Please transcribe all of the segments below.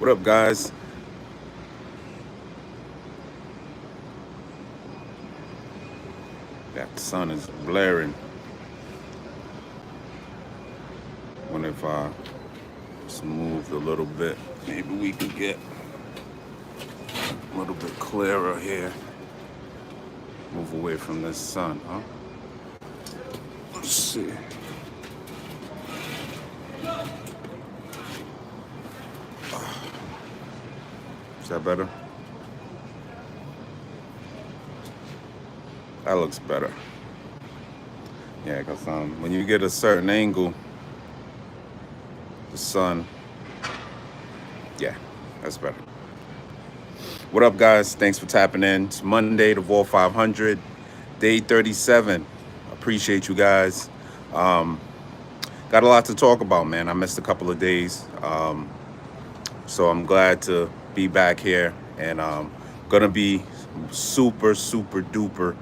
What up, guys? That sun is blaring. Wonder if I just moved a little bit, maybe we could get a little bit clearer here. Move away from this sun, huh? Let's see. Is that better? That looks better. Yeah, because when you get a certain angle, the sun, yeah, that's better. What up, guys? Thanks for tapping in. It's Monday, the Vol 500, day 37. Appreciate you guys. Got a lot to talk about, man. I missed a couple of days. So I'm glad to be back here, and gonna be super duper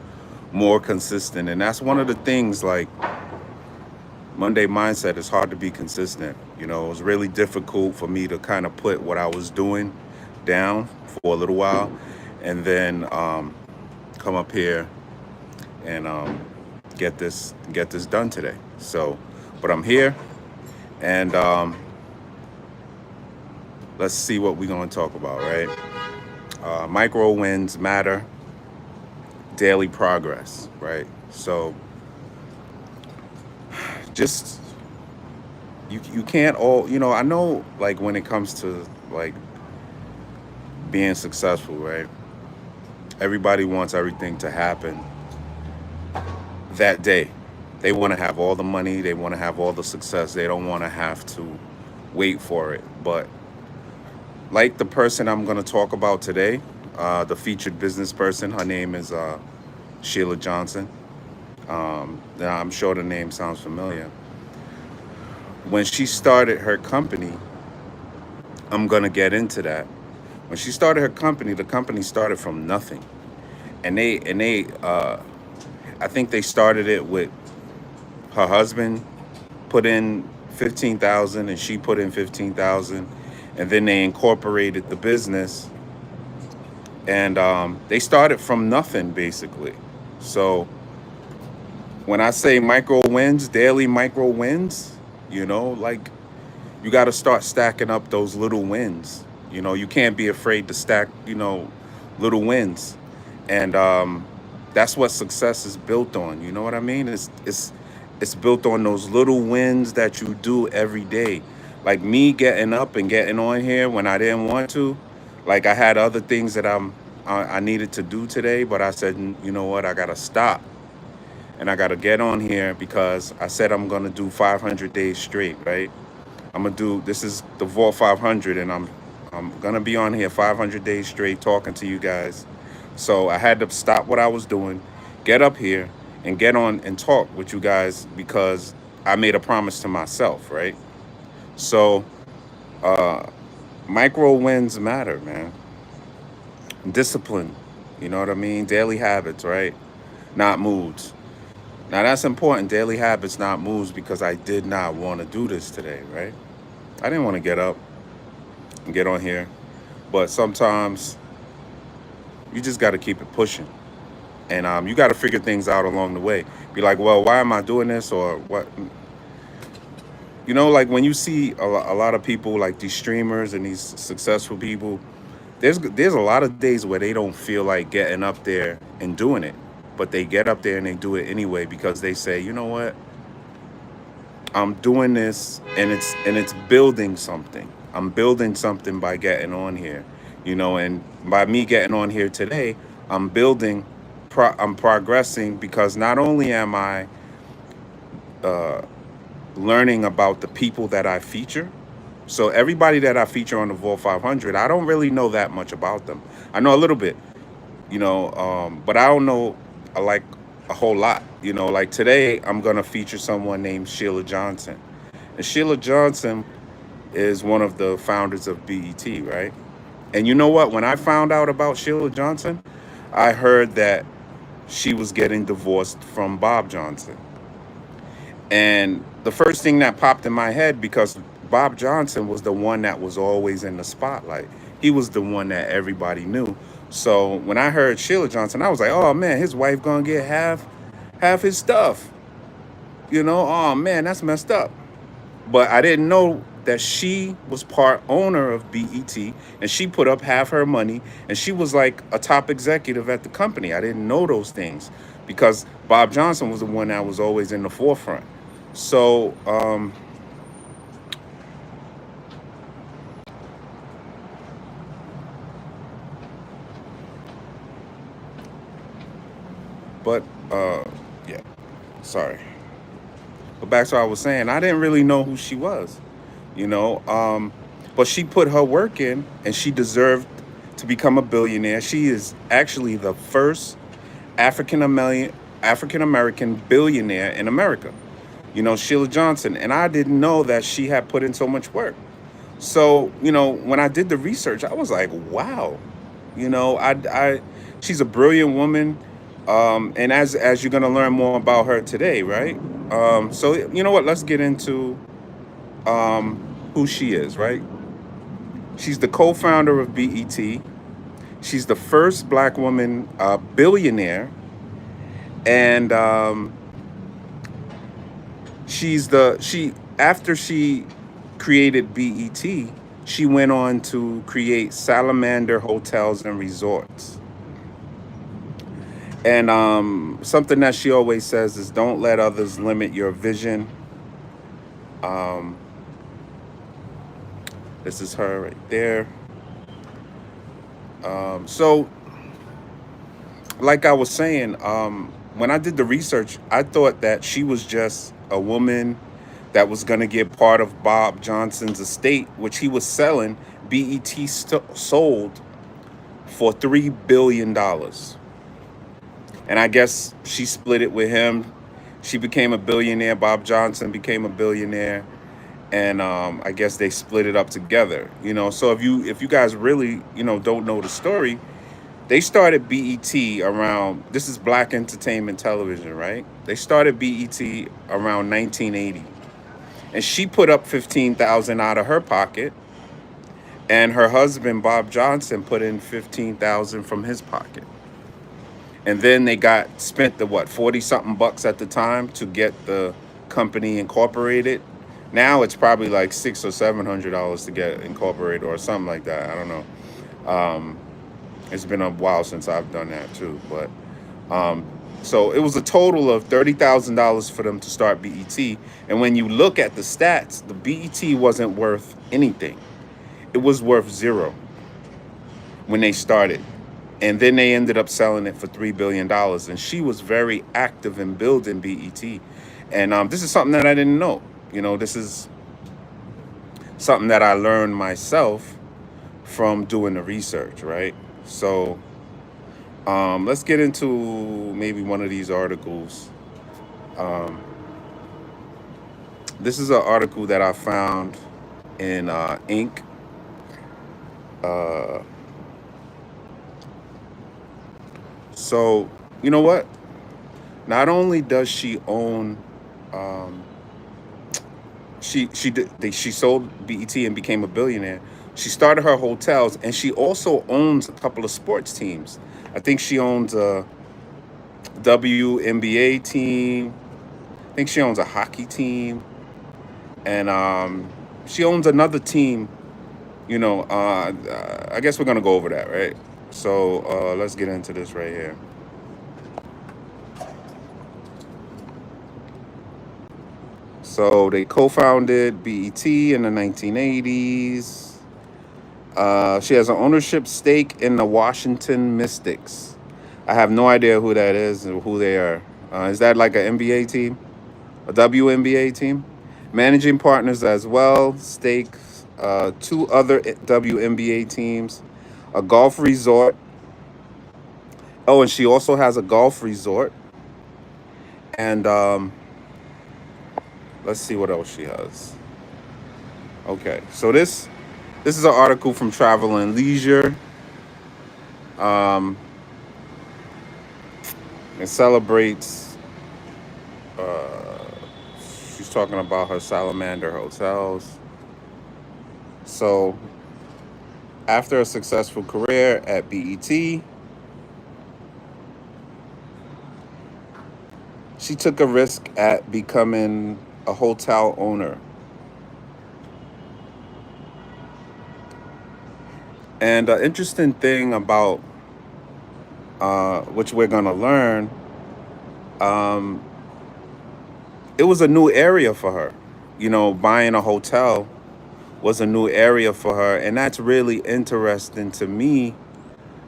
more consistent. And that's one of the things, like, Monday mindset is hard to be consistent. You know, it was really difficult for me to kind of put what I was doing down for a little while and then come up here and get this done today. So, but I'm here, and let's see what we're going to talk about, right? Micro wins matter, daily progress, right? So just you can't all, I know, like, when it comes to, like, being successful, right? Everybody wants everything to happen that day. They want to have all the money, they want to have all the success. They don't want to have to wait for it. But like the person I'm going to talk about today, the featured business person, her name is Sheila Johnson. Now I'm sure the name sounds familiar. When she started her company, I'm going to get into that. When she started her company, the company started from nothing. And they I think they started it with her husband put in 15,000 and she put in 15,000, and then they incorporated the business, and they started from nothing, basically. So when I say micro wins, daily micro wins, like, you got to start stacking up those little wins. You can't be afraid to stack, little wins. And that's what success is built on. You know what I mean? It's built on those little wins that you do every day. Like me getting up and getting on here when I didn't want to. Like, I had other things that I needed to do today, but I said, you know what? I got to stop. And I got to get on here because I said I'm going to do 500 days straight, right? This is the Vault 500, and I'm going to be on here 500 days straight talking to you guys. So I had to stop what I was doing, get up here, and get on and talk with you guys because I made a promise to myself, right? So micro wins matter, man. Discipline, you know what I mean? Daily habits, right? Not moods. Now, that's important, daily habits, not moves, because I did not want to do this today, right? I didn't want to get up and get on here. But sometimes you just got to keep it pushing. And you got to figure things out along the way. Be like, well, why am I doing this, or what? Like, when you see a lot of people, like these streamers and these successful people, there's a lot of days where they don't feel like getting up there and doing it. But they get up there and they do it anyway because they say, you know what? I'm doing this, and it's building something. I'm building something by getting on here, and by me getting on here today, I'm building, I'm progressing, because not only am I learning about the people that I feature. So everybody that I feature on the Vault 500, I don't really know that much about them. I know a little bit, but I don't know, like, a whole lot. Like today, I'm going to feature someone named Sheila Johnson. And Sheila Johnson is one of the founders of BET, right? And you know what? When I found out about Sheila Johnson, I heard that she was getting divorced from Bob Johnson. And the first thing that popped in my head, because Bob Johnson was the one that was always in the spotlight. He was the one that everybody knew. So when I heard Sheila Johnson, I was like, oh man, his wife gonna get half his stuff. You know, oh man, that's messed up. But I didn't know that she was part owner of BET, and she put up half her money, and she was like a top executive at the company. I didn't know those things because Bob Johnson was the one that was always in the forefront. So, but yeah, sorry. But back to what I was saying, I didn't really know who she was, you know. But she put her work in, and she deserved to become a billionaire. She is actually the first African American African American billionaire in America. You know, Sheila Johnson, and I didn't know that she had put in so much work. So, you know, when I did the research, I was like, wow, you know, she's a brilliant woman. And as you're gonna learn more about her today, right? So you know what? Let's get into who she is, right? She's the co-founder of BET. She's the first black woman billionaire, and she after she created BET, she went on to create Salamander Hotels and Resorts. And something that she always says is, "Don't let others limit your vision." Um, this is her right there. So, like I was saying, when I did the research, I thought that she was just a woman that was going to get part of Bob Johnson's estate, which he was selling. BET sold for $3 billion, and I guess she split it with him. She became a billionaire. Bob Johnson became a billionaire, and I guess they split it up together. You know, so if you guys really don't know the story, they started BET around, this is Black Entertainment Television, right? They started BET around 1980, and she put up 15,000 out of her pocket, and her husband Bob Johnson put in 15,000 from his pocket. And then they got spent the what 40 something bucks at the time to get the company incorporated. Now it's probably like $600 or $700 to get incorporated or something like that. I don't know. It's been a while since I've done that too, but so it was a total of $30,000 for them to start BET. And when you look at the stats, the BET wasn't worth anything. It was worth zero when they started. And then they ended up selling it for $3 billion. And she was very active in building BET. And this is something that I didn't know. You know, this is something that I learned myself from doing the research, right? So let's get into maybe one of these articles. Um, this is an article that I found in Inc. Uh, so you know what? Not only does she own, um, she sold BET and became a billionaire. She started her hotels, and she also owns a couple of sports teams. I think she owns a WNBA team. I think she owns a hockey team, and she owns another team. You know, I guess we're gonna go over that, right? So let's get into this right here. So they co-founded BET in the 1980s. She has an ownership stake in the Washington Mystics. I have no idea who that is or who they are. Is that like an NBA team? A WNBA team? Managing partners as well. Stake two other WNBA teams. A golf resort. Oh, and she also has a golf resort. And let's see what else she has. Okay, so this is an article from Travel and Leisure. Um, it celebrates. Uh, she's talking about her Salamander hotels. So after a successful career at BET, she took a risk at becoming a hotel owner. And the interesting thing about which we're gonna learn, um, it was a new area for her. You know, buying a hotel was a new area for her, and that's really interesting to me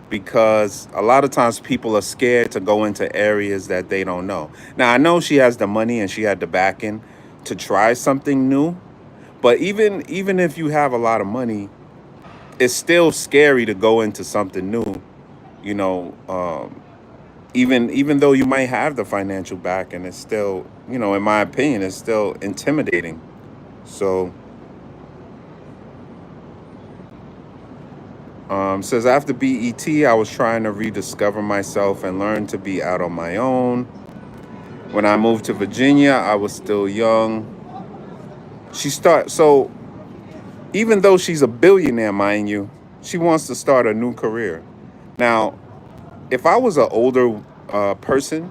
because a lot of times people are scared to go into areas that they don't know. Now I know she has the money and she had the backing to try something new, but even if you have a lot of money, it's still scary to go into something new. You know, even though you might have the financial backing, it's still, you know, in my opinion, it's still intimidating. So says after BET, I was trying to rediscover myself and learn to be out on my own. When I moved to Virginia, I was still young. So even though she's a billionaire, mind you, she wants to start a new career. Now, if I was an older person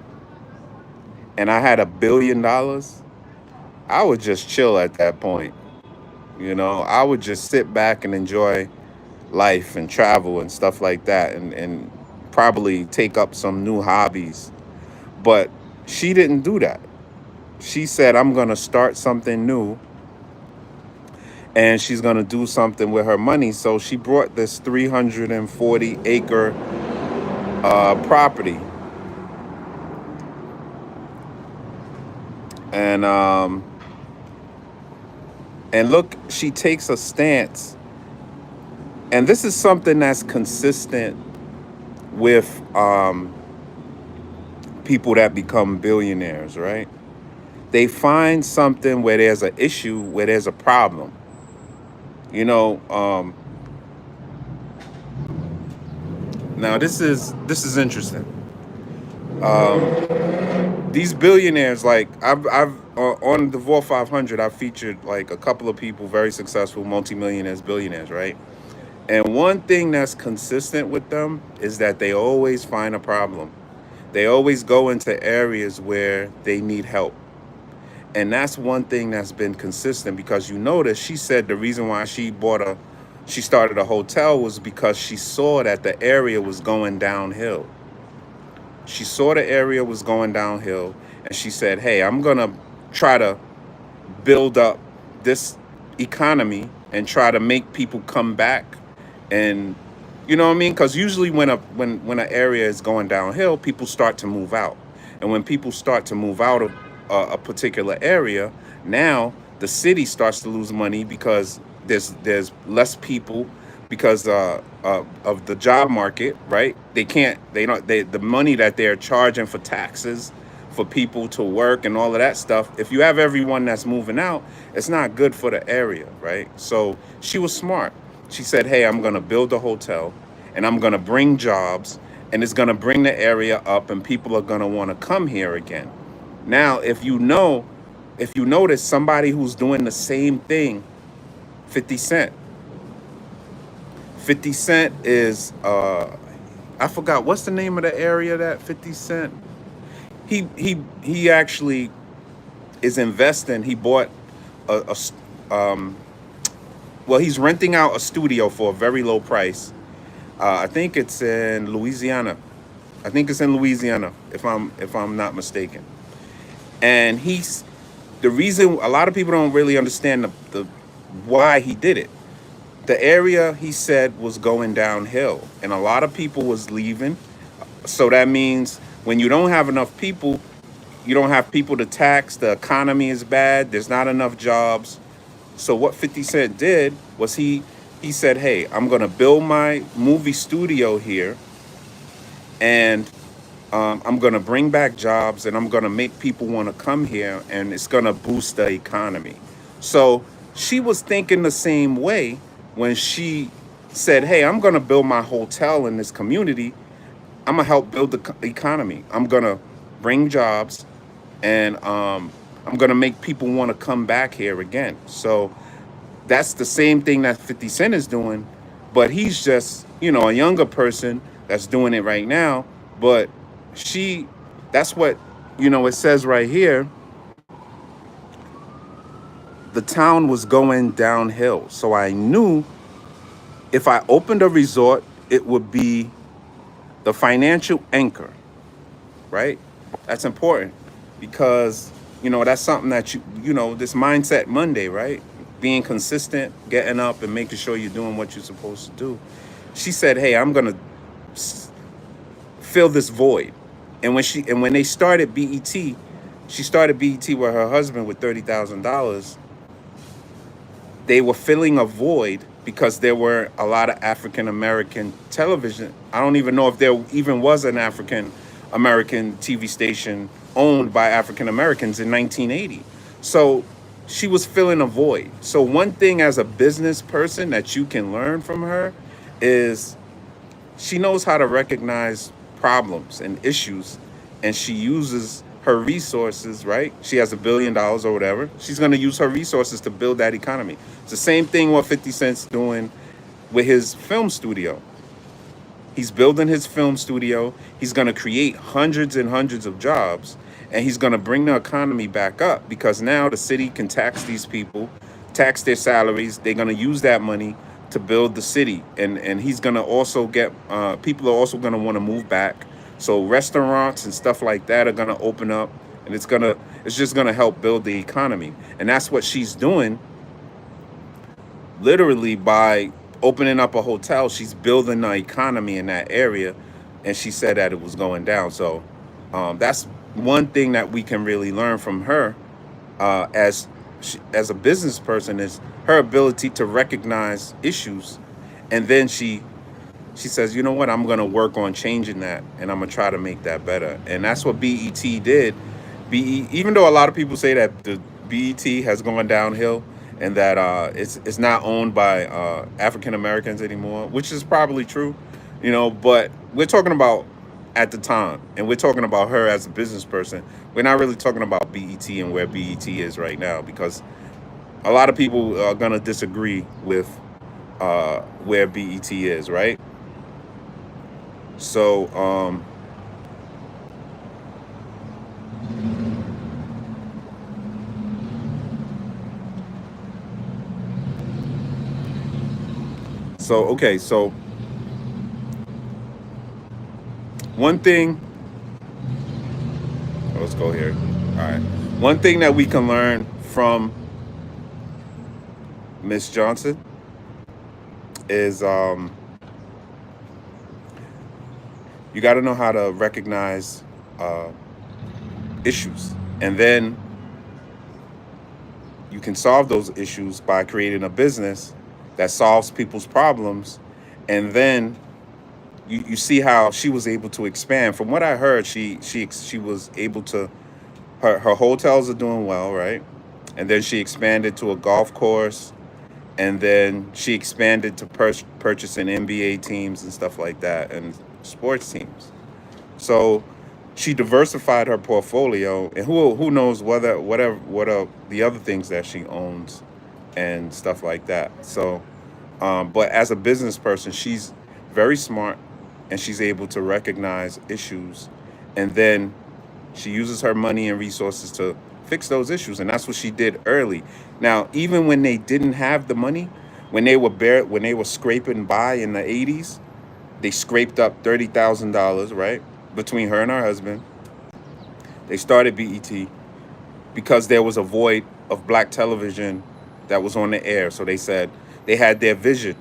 and I had $1 billion, I would just chill at that point. You know, I would just sit back and enjoy life and travel and stuff like that, and probably take up some new hobbies. But she didn't do that. She said, I'm going to start something new and she's going to do something with her money. So she brought this 340-acre property. And look, she takes a stance. And this is something that's consistent with people that become billionaires, right? They find something where there's an issue, where there's a problem. You know, now this is interesting. These billionaires, like I've on the Vor 500, I featured like a couple of people, very successful multimillionaires, billionaires, right? And one thing that's consistent with them is that they always find a problem. They always go into areas where they need help. And that's one thing that's been consistent, because you notice she said the reason why she started a hotel was because she saw that the area was going downhill. She saw the area was going downhill, and she said, hey, I'm going to try to build up this economy and try to make people come back. And you know what I mean? Because usually when an area is going downhill, people start to move out. And when people start to move out of a particular area, now the city starts to lose money because there's less people, because of the job market, right? The money that they're charging for taxes for people to work and all of that stuff. If you have everyone that's moving out, it's not good for the area, right? So she was smart. She said, hey, I'm going to build a hotel and I'm going to bring jobs, and it's going to bring the area up, and people are going to want to come here again. Now, if you notice somebody who's doing the same thing, 50 Cent. 50 Cent is, I forgot, what's the name of the area that 50 Cent? He actually is investing. He bought a well, he's renting out a studio for a very low price. I think it's in Louisiana. I think it's in Louisiana, if I'm not mistaken. And the reason a lot of people don't really understand the why he did it. The area, he said, was going downhill, and a lot of people was leaving. So that means when you don't have enough people, you don't have people to tax. The economy is bad. There's not enough jobs. So what 50 Cent did was he said, hey, I'm going to build my movie studio here, and I'm going to bring back jobs, and I'm going to make people want to come here, and it's going to boost the economy. So she was thinking the same way when she said, hey, I'm going to build my hotel in this community. I'm going to help build the economy. I'm going to bring jobs, and I'm going to make people want to come back here again. So That's the same thing that 50 Cent is doing, but he's just, a younger person that's doing it right now. But she, that's what, it says right here, the town was going downhill. So I knew if I opened a resort, it would be the financial anchor, right? That's important because, that's something that this mindset Monday, right? Being consistent, getting up and making sure you're doing what you're supposed to do. She said, "Hey, I'm going to fill this void." And when they started BET, she started BET with her husband with $30,000. They were filling a void because there were a lot of African American television. I don't even know if there even was an African American TV station owned by African Americans in 1980. So she was filling a void. So one thing as a business person that you can learn from her is she knows how to recognize problems and issues, and she uses her resources, right? She has $1 billion or whatever. She's going to use her resources to build that economy. It's the same thing what 50 Cent's doing with his film studio. He's building his film studio. He's going to create hundreds and hundreds of jobs, and he's going to bring the economy back up because now the city can tax these people, tax their salaries. They're going to use that money to build the city, and he's going to also get people are also going to want to move back. So restaurants and stuff like that are going to open up, and it's just going to help build the economy, and that's what she's doing literally by opening up a hotel. She's building the economy in that area, and she said that it was going down. So that's one thing that we can really learn from her as a business person is her ability to recognize issues, and then she says, you know what, I'm gonna work on changing that, and I'm gonna try to make that better. And that's what BET did. Even though a lot of people say that the BET has gone downhill and that it's not owned by African Americans anymore, which is probably true, but we're talking about at the time, and we're talking about her as a business person. We're not really talking about BET and where BET is right now because a lot of people are gonna disagree with where BET is, right? So so one thing, let's go here. All right. One thing that we can learn from Miss Johnson is you got to know how to recognize uh, issues, and then you can solve those issues by creating a business that solves people's problems. And then you see how she was able to expand. From what I heard, she was able to, her hotels are doing well, right? And then she expanded to a golf course, and then she expanded to purchasing NBA teams and stuff like that, and sports teams. So she diversified her portfolio, and who knows what are the other things that she owns and stuff like that. So, but as a business person, she's very smart, and she's able to recognize issues, and then she uses her money and resources to fix those issues, and that's what she did early. Now, even when they didn't have the money, when they were scraping by in the 80s, they scraped up $30,000, right, between her and her husband. They started BET because there was a void of black television that was on the air. So they said they had their vision.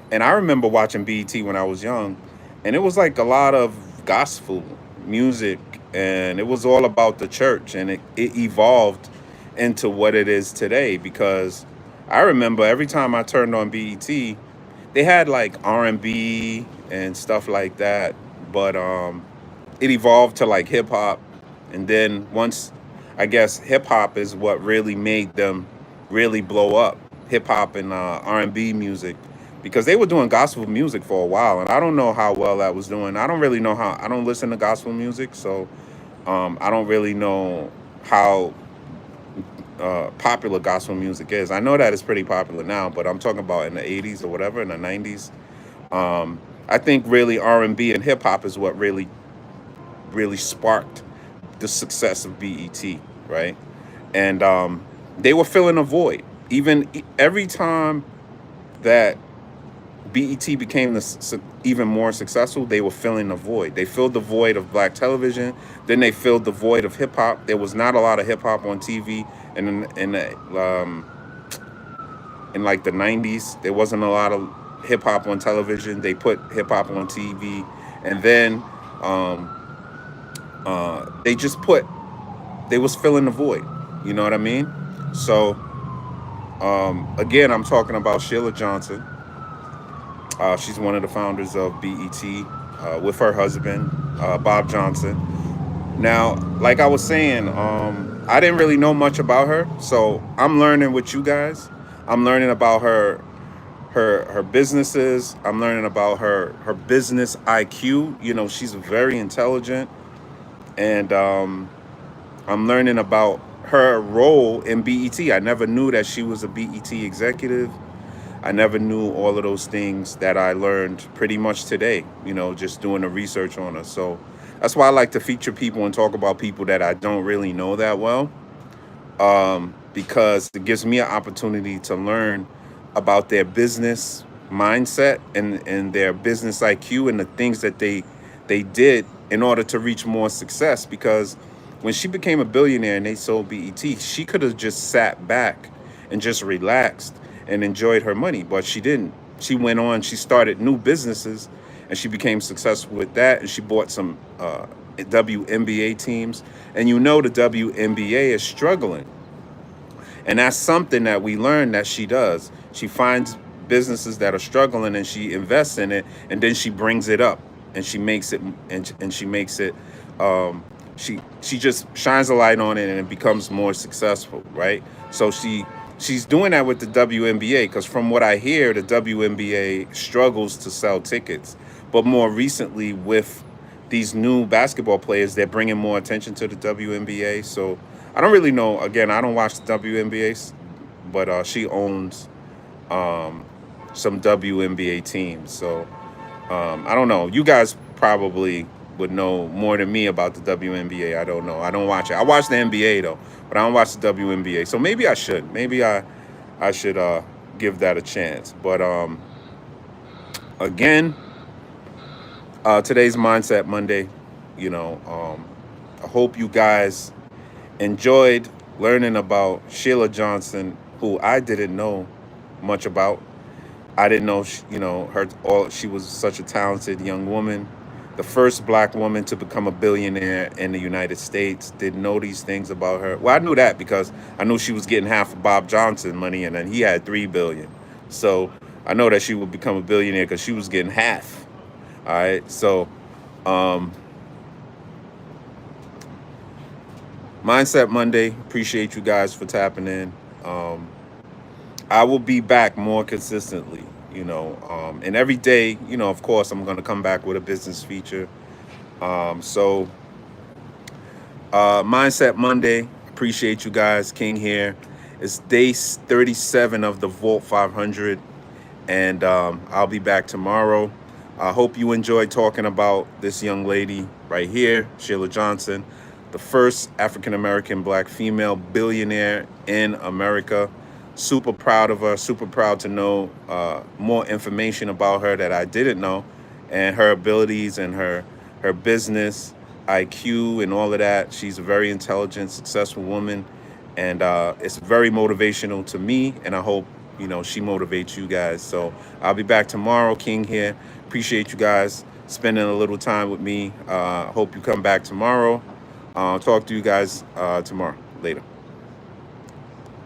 And I remember watching BET when I was young, and it was like a lot of gospel music, and it was all about the church, and it evolved into what it is today because I remember every time I turned on BET, they had like R&B and stuff like that, but it evolved to like hip hop, and then once, I guess hip hop is what really made them really blow up, hip hop and R&B music, because they were doing gospel music for a while, and I don't know how well that was doing. I don't really know how. I don't listen to gospel music, so I don't really know how popular gospel music is. I know that it's pretty popular now, but I'm talking about in the 80s or whatever, in the 90s. I think really R&B and hip hop is what really sparked the success of BET, right? And they were filling a void. Every time that BET became even more successful, they were filling a void. They filled the void of black television. Then they filled the void of hip hop. There was not a lot of hip hop on TV, and in like the 90s, there wasn't a lot of hip hop on television. They put hip hop on TV, and then um, they just put they was filling the void. You know what I mean? So again, I'm talking about Sheila Johnson. She's one of the founders of BET with her husband, Bob Johnson. Now, like I was saying, I didn't really know much about her, so I'm learning with you guys. I'm learning about her businesses. I'm learning about her business IQ. You know, she's very intelligent, and I'm learning about her role in BET. I never knew that she was a BET executive. I never knew all of those things that I learned pretty much today, you know, just doing the research on her. So that's why I like to feature people and talk about people that I don't really know that well, because it gives me an opportunity to learn about their business mindset and their business IQ and the things that they did in order to reach more success. Because when she became a billionaire and they sold BET, she could have just sat back and just relaxed and enjoyed her money, but she didn't. She went on, she started new businesses, and she became successful with that. And she bought some WNBA teams. And you know, the WNBA is struggling. And that's something that we learned that she does. She finds businesses that are struggling and she invests in it, and then she brings it up and she makes it and she makes it she just shines a light on it and it becomes more successful, right? So she's doing that with the WNBA, because from what I hear, the WNBA struggles to sell tickets. But more recently, with these new basketball players, they're bringing more attention to the WNBA. So I don't really know. Again, I don't watch the WNBA, but she owns some WNBA teams. So I don't know. You guys probably would know more than me about the WNBA. I don't know. I don't watch it. I watch the NBA though, but I don't watch the WNBA. So maybe I should. Maybe I should give that a chance. But again, today's Mindset Monday. You know, I hope you guys enjoyed learning about Sheila Johnson, who I didn't know much about. I didn't know, you know, her. All she was such a talented young woman, the first black woman to become a billionaire in the United States. Didn't know these things about her. Well, I knew that because I knew she was getting half of Bob Johnson money, and then he had 3 billion. So I know that she would become a billionaire because she was getting half. All right, so Mindset Monday. Appreciate you guys for tapping in. I will be back more consistently, you know, and every day, you know, of course, I'm going to come back with a business feature. So Mindset Monday. Appreciate you guys. King here. It's day 37 of the Vault 500, and I'll be back tomorrow. I hope you enjoyed talking about this young lady right here, Sheila Johnson, the first African-American black female billionaire in America. Super proud of her, super proud to know more information about her that I didn't know, and her abilities and her business IQ and all of that. She's a very intelligent, successful woman, and it's very motivational to me, and I hope, you know, she motivates you guys. So I'll be back tomorrow. King here. Appreciate you guys spending a little time with me. Hope you come back tomorrow. Talk to you guys tomorrow. Later.